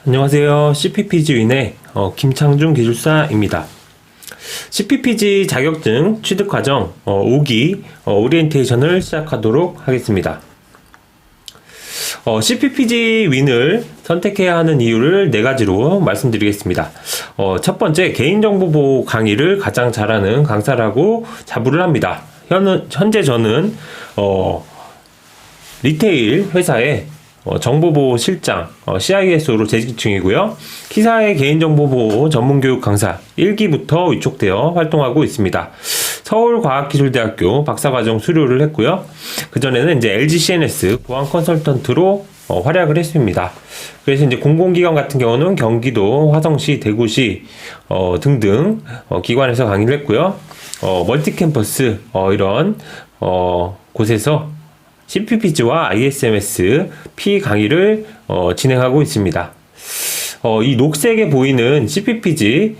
안녕하세요. CPPG 윈의 김창중 기술사입니다. CPPG 자격증 취득과정 5기 오리엔테이션을 시작하도록 하겠습니다. CPPG 윈을 선택해야 하는 이유를 4가지로 말씀드리겠습니다. 첫 번째, 개인정보보호 강의를 가장 잘하는 강사라고 자부를 합니다. 현재 저는 리테일 회사에 정보보호 실장 CISO로 재직 중이고요. 키사의 개인정보보호 전문교육 강사 1기부터 위촉되어 활동하고 있습니다. 서울과학기술대학교 박사과정 수료를 했고요. 그전에는 이제 LG CNS 보안 컨설턴트로 활약을 했습니다. 그래서 이제 공공기관 같은 경우는 경기도, 화성시, 대구시 등등 기관에서 강의를 했고요. 멀티캠퍼스 이런 곳에서 CPPG와 ISMS P 강의를 진행하고 있습니다. 이 녹색에 보이는 CPPG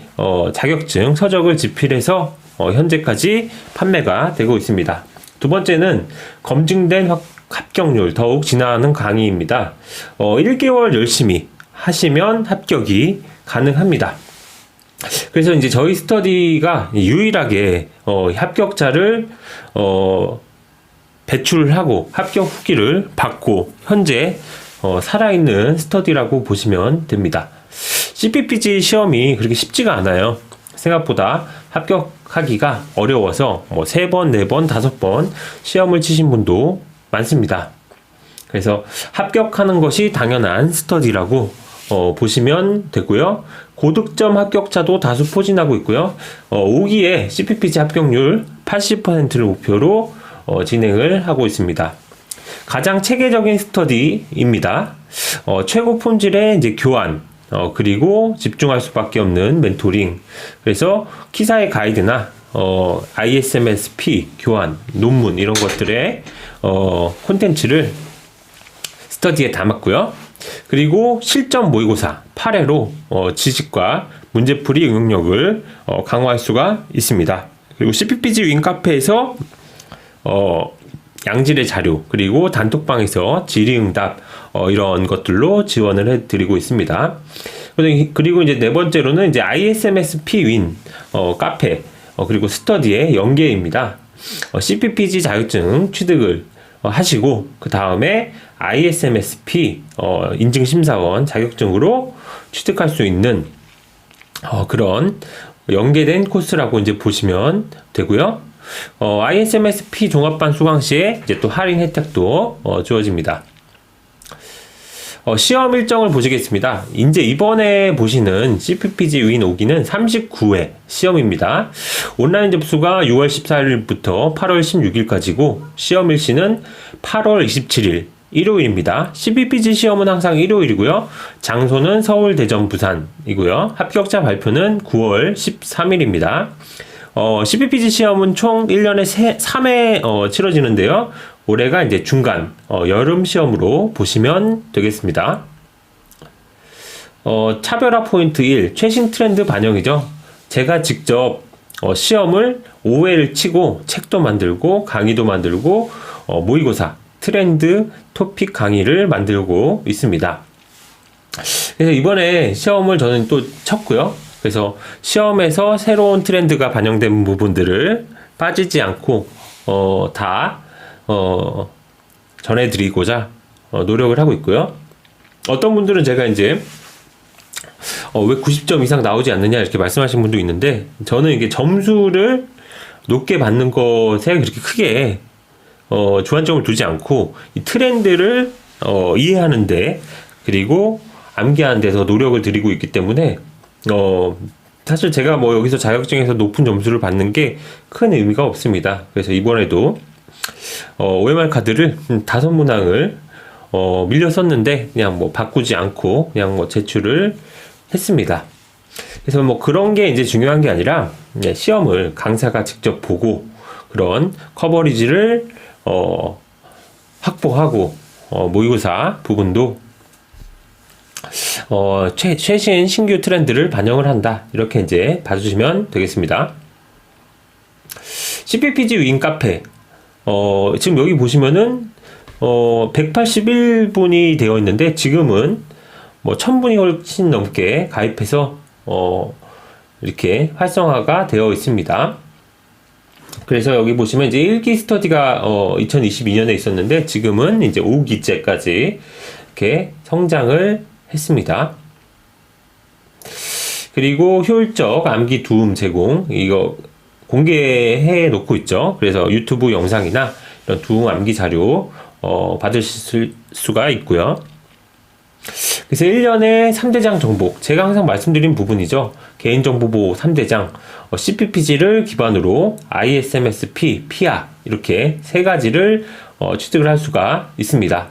자격증 서적을 집필해서 현재까지 판매가 되고 있습니다. 두 번째는 검증된 합격률 더욱 진화하는 강의입니다. 1개월 열심히 하시면 합격이 가능합니다. 그래서 이제 저희 스터디가 유일하게 합격자를 배출하고 합격 후기를 받고 현재 살아있는 스터디라고 보시면 됩니다. CPPG 시험이 그렇게 쉽지가 않아요. 생각보다 합격하기가 어려워서 3번, 4번, 5번 시험을 치신 분도 많습니다. 그래서 합격하는 것이 당연한 스터디라고 보시면 되고요. 고득점 합격자도 다수 포진하고 있고요. 5기에 CPPG 합격률 80%를 목표로 진행을 하고 있습니다. 가장 체계적인 스터디입니다. 최고 품질의 이제 교환, 그리고 집중할 수밖에 없는 멘토링. 그래서 키사의 가이드나 ISMS-P 교환, 논문 이런 것들의 콘텐츠를 스터디에 담았고요. 그리고 실전 모의고사 8회로 지식과 문제풀이 응용력을 강화할 수가 있습니다. 그리고 CPPG 윈 카페에서 양질의 자료, 그리고 단톡방에서 질의응답 이런 것들로 지원을 해드리고 있습니다. 그리고 이제 4번째로는 이제 ISMS-P 윈 카페 그리고 스터디의 연계입니다. CPPG 자격증 취득을 하시고 그 다음에 ISMS-P 인증심사원 자격증으로 취득할 수 있는 그런 연계된 코스라고 이제 보시면 되고요. ISMS-P 종합반 수강 시에 이제 또 할인 혜택도 주어집니다. 시험 일정을 보시겠습니다. 이제 이번에 보시는 CPPG 윈 5기는 39회 시험입니다. 온라인 접수가 6월 14일부터 8월 16일까지고 시험 일시는 8월 27일 일요일입니다. CPPG 시험은 항상 일요일이고요. 장소는 서울, 대전, 부산이고요. 합격자 발표는 9월 13일입니다. CPPG 시험은 총 1년에 3회 치러지는데요. 올해가 이제 중간 여름 시험으로 보시면 되겠습니다. 차별화 포인트 1, 최신 트렌드 반영이죠. 제가 직접 시험을 5회를 치고 책도 만들고 강의도 만들고 모의고사, 트렌드, 토픽 강의를 만들고 있습니다. 그래서 이번에 시험을 저는 또 쳤고요. 그래서 시험에서 새로운 트렌드가 반영된 부분들을 빠지지 않고 다 전해드리고자 노력을 하고 있고요. 어떤 분들은 제가 이제 왜 90점 이상 나오지 않느냐 이렇게 말씀하신 분도 있는데 저는 이게 점수를 높게 받는 것에 그렇게 크게 주안점을 두지 않고 이 트렌드를 이해하는데 그리고 암기하는 데서 노력을 들이고 있기 때문에 사실 제가 여기서 자격증에서 높은 점수를 받는 게 큰 의미가 없습니다. 그래서 이번에도 OMR 카드를 5문항을 밀려 썼는데 그냥 바꾸지 않고 그냥 제출을 했습니다. 그래서 그런 게 이제 중요한 게 아니라 시험을 강사가 직접 보고 그런 커버리지를 확보하고 모의고사 부분도 최신 신규 트렌드를 반영을 한다. 이렇게 이제 봐주시면 되겠습니다. CPPG 윈 카페. 지금 여기 보시면은 181분이 되어 있는데 지금은 뭐 1000분이 훨씬 넘게 가입해서 이렇게 활성화가 되어 있습니다. 그래서 여기 보시면 이제 1기 스터디가 2022년에 있었는데 지금은 이제 5기째까지 이렇게 성장을 했습니다. 그리고 효율적 암기 도움 제공, 이거 공개해 놓고 있죠. 그래서 유튜브 영상이나 이런 도움 암기 자료 받으실 수가 있고요. 그래서 1년에 3대장 정복, 제가 항상 말씀드린 부분이죠. 개인정보보호 3대장, CPPG를 기반으로 ISMS-P, PIA 이렇게 세 가지를 취득을 할 수가 있습니다.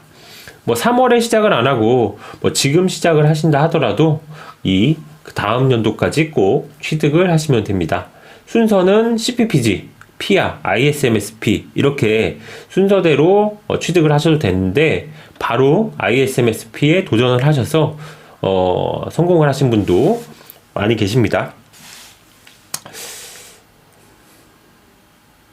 뭐 3월에 시작을 안 하고 뭐 지금 시작을 하신다 하더라도 이 다음 연도까지 꼭 취득을 하시면 됩니다. 순서는 CPPG, PIA, ISMS-P 이렇게 순서대로 취득을 하셔도 되는데 바로 ISMS-P에 도전을 하셔서 성공을 하신 분도 많이 계십니다.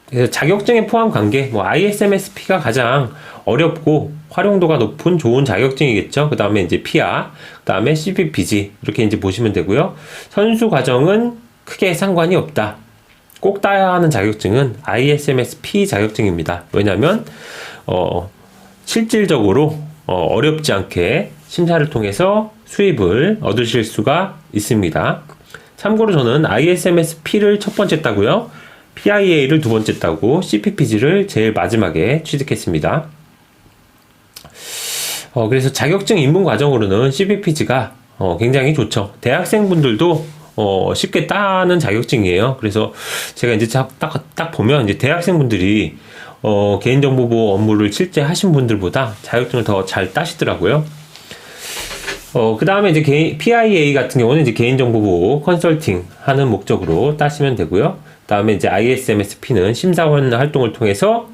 그래서 자격증의 포함 관계, 뭐 ISMS-P가 가장 어렵고 활용도가 높은 좋은 자격증이겠죠. 그 다음에 이제 PIA, 그 다음에 CPPG 이렇게 이제 보시면 되고요. 선수 과정은 크게 상관이 없다. 꼭 따야 하는 자격증은 ISMS-P 자격증입니다. 왜냐하면 실질적으로 어렵지 않게 심사를 통해서 수입을 얻으실 수가 있습니다. 참고로 저는 ISMS-P를 첫 번째 따고요. PIA를 두 번째 따고 CPPG를 제일 마지막에 취득했습니다. 그래서 자격증 입문 과정으로는 CPPG가 굉장히 좋죠. 대학생분들도 쉽게 따는 자격증이에요. 그래서 제가 이제 딱 보면 이제 대학생분들이 개인정보보호 업무를 실제 하신 분들보다 자격증을 더 잘 따시더라고요. 그 다음에 이제 PIA 같은 경우는 이제 개인정보보호 컨설팅 하는 목적으로 따시면 되고요. 그 다음에 이제 ISMS-P는 심사원 활동을 통해서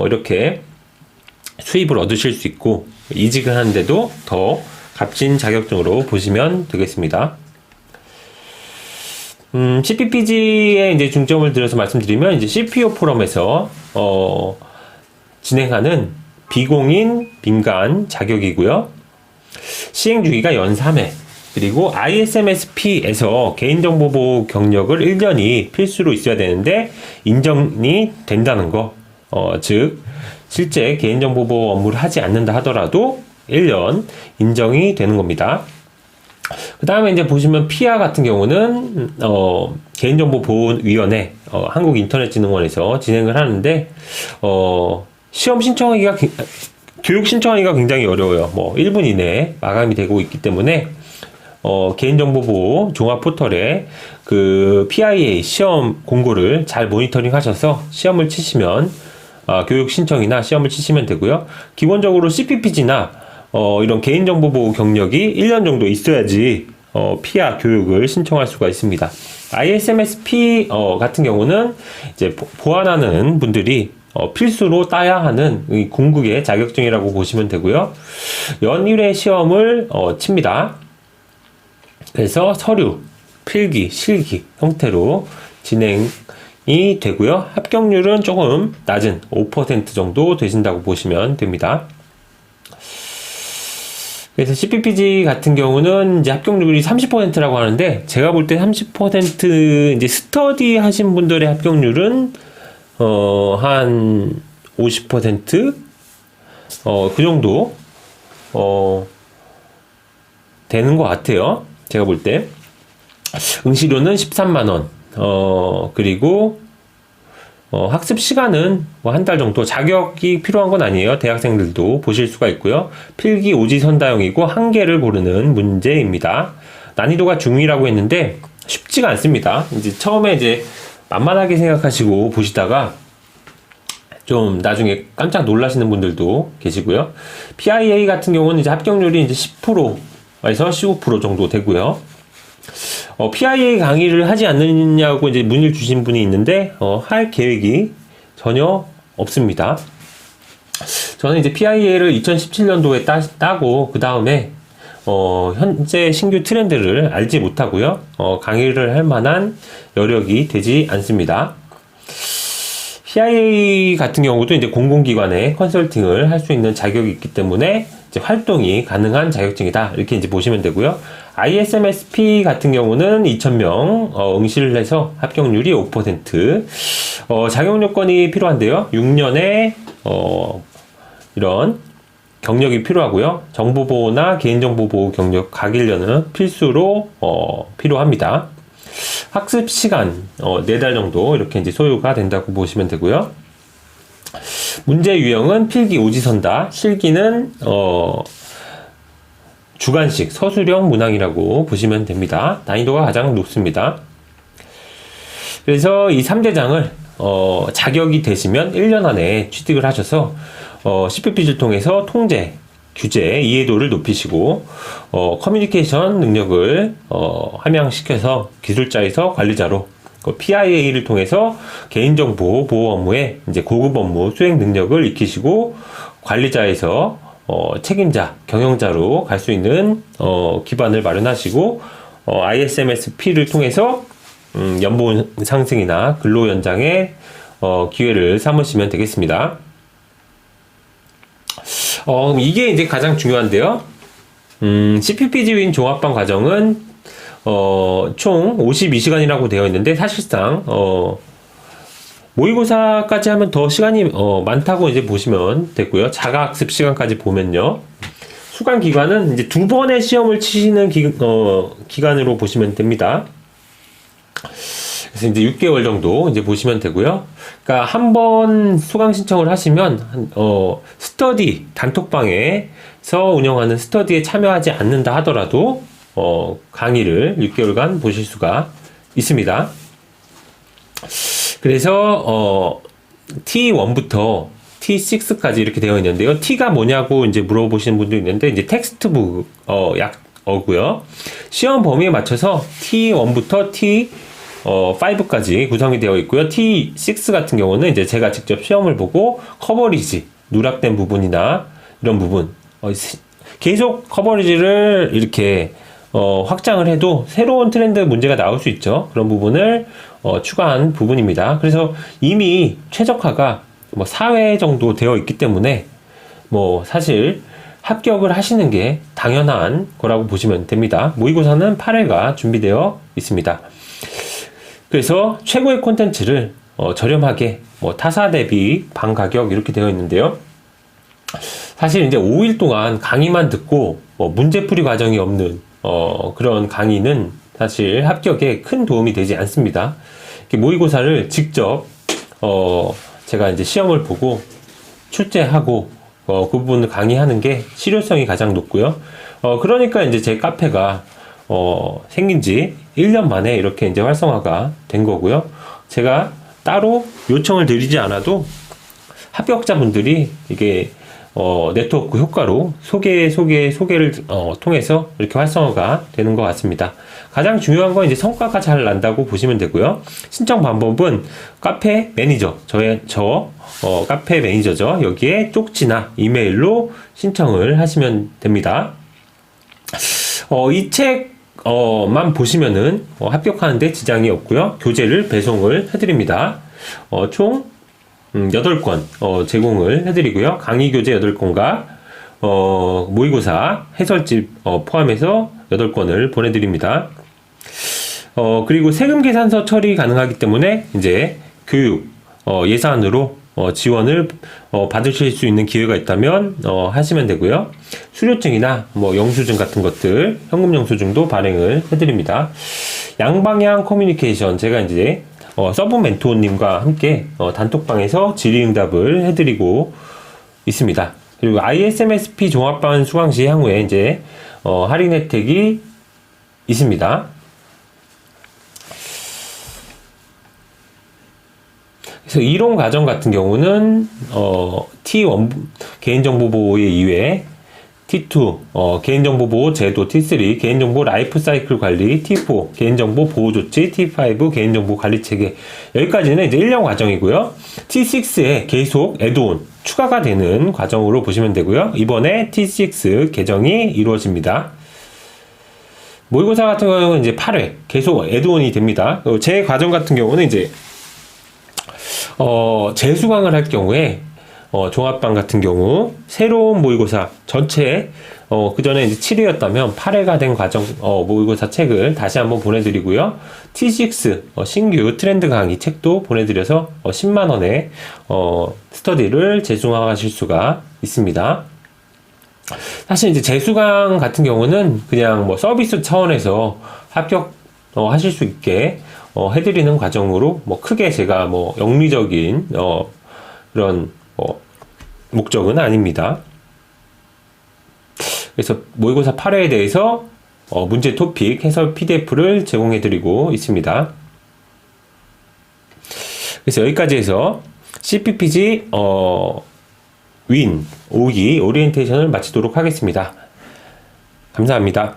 이렇게 수입을 얻으실 수 있고 이직을 하는데도 더 값진 자격증으로 보시면 되겠습니다. CPPG에 이제 중점을 들여서 말씀드리면 이제 CPO 포럼에서 진행하는 비공인 민간 자격이고요. 시행 주기가 연 3회. 그리고 ISMS-P에서 개인정보보호 경력을 1년이 필수로 있어야 되는데 인정이 된다는 거. 즉 실제 개인정보보호 업무를 하지 않는다 하더라도 1년 인정이 되는 겁니다. 그 다음에 이제 보시면 PIA 같은 경우는 개인정보보호위원회 한국인터넷진흥원에서 진행을 하는데 시험 신청하기가 교육 신청하기가 굉장히 어려워요. 뭐 1분 이내에 마감이 되고 있기 때문에 개인정보보호 종합포털에 그 PIA 시험 공고를 잘 모니터링 하셔서 시험을 치시면 교육 신청이나 시험을 치시면 되고요. 기본적으로 CPPG나 이런 개인정보보호 경력이 1년 정도 있어야지 PIA 교육을 신청할 수가 있습니다. ISMS-P 같은 경우는 이제 보완하는 분들이 필수로 따야 하는 궁극의 자격증이라고 보시면 되고요. 연일의 시험을 칩니다. 그래서 서류, 필기, 실기 형태로 진행이 되고요. 합격률은 조금 낮은 5% 정도 되신다고 보시면 됩니다. 그래서 CPPG 같은 경우는 이제 합격률이 30%라고 하는데 제가 볼 때 30% 이제 스터디 하신 분들의 합격률은 한 50%? 그 정도 되는 것 같아요. 제가 볼 때. 응시료는 13만원. 그리고 학습 시간은 뭐 한 달 정도. 자격이 필요한 건 아니에요. 대학생들도 보실 수가 있고요. 필기 오지선다형이고 한 개를 고르는 문제입니다. 난이도가 중이라고 했는데 쉽지가 않습니다. 이제 처음에 이제 만만하게 생각하시고 보시다가 좀 나중에 깜짝 놀라시는 분들도 계시고요. PIA 같은 경우는 이제 합격률이 이제 10%에서 15% 정도 되고요. PIA 강의를 하지 않느냐고 이제 문의를 주신 분이 있는데, 할 계획이 전혀 없습니다. 저는 이제 PIA를 2017년도에 따고, 그 다음에, 현재 신규 트렌드를 알지 못하고요. 강의를 할 만한 여력이 되지 않습니다. PIA 같은 경우도 이제 공공기관에 컨설팅을 할 수 있는 자격이 있기 때문에 이제 활동이 가능한 자격증이다. 이렇게 이제 보시면 되고요. ISMSP 같은 경우는 2,000명 응시를 해서 합격률이 5%. 자격 요건이 필요한데요. 6년의 이런 경력이 필요하고요. 정보보호나 개인정보보호 경력 각 1년은 필수로 필요합니다. 학습 시간 4달 정도 이렇게 이제 소요가 된다고 보시면 되고요. 문제 유형은 필기 오지선다, 실기는 주관식 서술형 문항이라고 보시면 됩니다. 난이도가 가장 높습니다. 그래서 이 3대장을 자격이 되시면 1년 안에 취득을 하셔서 CPP를 통해서 통제, 규제, 이해도를 높이시고 커뮤니케이션 능력을 함양시켜서 기술자에서 관리자로 PIA를 통해서 개인정보 보호 업무에 이제 고급 업무 수행 능력을 익히시고 관리자에서 책임자, 경영자로 갈 수 있는 기반을 마련하시고 ISMSP를 통해서 연봉 상승이나 근로 연장의 기회를 삼으시면 되겠습니다. 이게 이제 가장 중요한데요. CPP 지휘인 종합반 과정은 총 52시간이라고 되어 있는데 사실상 모의고사까지 하면 더 시간이 많다고 이제 보시면 되고요. 자가학습 시간까지 보면요. 수강 기간은 이제 2번의 시험을 치시는 기간으로 보시면 됩니다. 그래서 이제 6개월 정도 이제 보시면 되고요. 그러니까 한 번 수강 신청을 하시면 스터디 단톡방에서 운영하는 스터디에 참여하지 않는다 하더라도 강의를 6개월간 보실 수가 있습니다. 그래서 T1부터 T6까지 이렇게 되어 있는데요. T가 뭐냐고 이제 물어보시는 분도 있는데 이제 텍스트북 약어고요. 시험 범위에 맞춰서 T1부터 T5까지 구성이 되어 있고요. T6 같은 경우는 이제 제가 직접 시험을 보고 커버리지, 누락된 부분이나 이런 부분 계속 커버리지를 이렇게 확장을 해도 새로운 트렌드 문제가 나올 수 있죠. 그런 부분을 추가한 부분입니다. 그래서 이미 최적화가 4회 정도 되어 있기 때문에 사실 합격을 하시는 게 당연한 거라고 보시면 됩니다. 모의고사는 8회가 준비되어 있습니다. 그래서 최고의 콘텐츠를 저렴하게 타사 대비 반 가격 이렇게 되어 있는데요. 사실 이제 5일 동안 강의만 듣고 문제풀이 과정이 없는 그런 강의는 사실 합격에 큰 도움이 되지 않습니다. 모의고사를 직접 제가 이제 시험을 보고 출제하고 그 부분을 강의하는 게 실효성이 가장 높고요. 그러니까 이제 제 카페가 생긴 지 1년 만에 이렇게 이제 활성화가 된 거고요. 제가 따로 요청을 드리지 않아도 합격자분들이 이게 네트워크 효과로 소개를 통해서 이렇게 활성화가 되는 것 같습니다. 가장 중요한 건 이제 성과가 잘 난다고 보시면 되고요. 신청 방법은 카페 매니저, 카페 매니저죠. 여기에 쪽지나 이메일로 신청을 하시면 됩니다. 이 책만 보시면은 합격하는데 지장이 없고요. 교재를 배송을 해드립니다. 총 8권 제공을 해드리고요. 강의 교재 8권과 모의고사 해설집 포함해서 8권을 보내드립니다. 그리고 세금 계산서 처리 가능하기 때문에 이제 교육 예산으로 지원을 받으실 수 있는 기회가 있다면 하시면 되고요. 수료증이나 영수증 같은 것들, 현금 영수증도 발행을 해드립니다. 양방향 커뮤니케이션, 제가 이제 서브 멘토님과 함께 단톡방에서 질의응답을 해드리고 있습니다. 그리고 ISMSP 종합반 수강 시 향후에 이제 할인 혜택이 있습니다. 그래서 이론 과정 같은 경우는 T1 개인정보 보호의 2회, T2 개인정보 보호 제도, T3 개인정보 라이프 사이클 관리, T4 개인정보 보호 조치, T5 개인정보 관리 체계, 여기까지는 이제 1년 과정이고요. T6에 계속 애드온 추가가 되는 과정으로 보시면 되고요. 이번에 T6 개정이 이루어집니다. 모의고사 같은 경우는 이제 8회 계속 애드온이 됩니다. 제 과정 같은 경우는 이제 재수강을 할 경우에 종합반 같은 경우 새로운 모의고사 전체 그 전에 이제 7회였다면 8회가 된 과정 모의고사 책을 다시 한번 보내드리고요. T6 신규 트렌드 강의 책도 보내드려서 10만 원에 스터디를 재수강하실 수가 있습니다. 사실 이제 재수강 같은 경우는 그냥 뭐 서비스 차원에서 합격 하실 수 있게 해드리는 과정으로 뭐 크게 제가 뭐 영리적인 그런 목적은 아닙니다. 그래서 모의고사 8회에 대해서 문제 토픽 해설 PDF를 제공해드리고 있습니다. 그래서 여기까지 해서 CPPG 윈 5기 오리엔테이션을 마치도록 하겠습니다. 감사합니다.